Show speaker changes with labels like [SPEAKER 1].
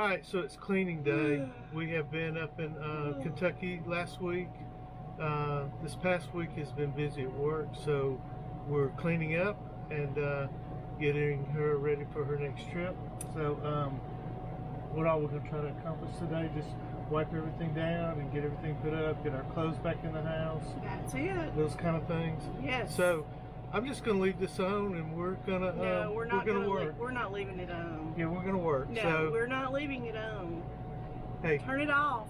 [SPEAKER 1] right, so it's cleaning day. We have been up in Kentucky last week. This past week has been busy at work, so we're cleaning up and getting her ready for her next trip. So, what all we're going to try to accomplish today? Just wipe everything down and get everything put up, get our clothes back in the house.
[SPEAKER 2] That's it.
[SPEAKER 1] Those kind of things.
[SPEAKER 2] Yes.
[SPEAKER 1] So, I'm just going to leave this on, and we're gonna
[SPEAKER 2] No, we're not
[SPEAKER 1] gonna
[SPEAKER 2] gonna
[SPEAKER 1] work.
[SPEAKER 2] we're not leaving it on.
[SPEAKER 1] Yeah, we're gonna work.
[SPEAKER 2] No,
[SPEAKER 1] So,
[SPEAKER 2] we're not leaving it on.
[SPEAKER 1] hey,
[SPEAKER 2] Turn it off.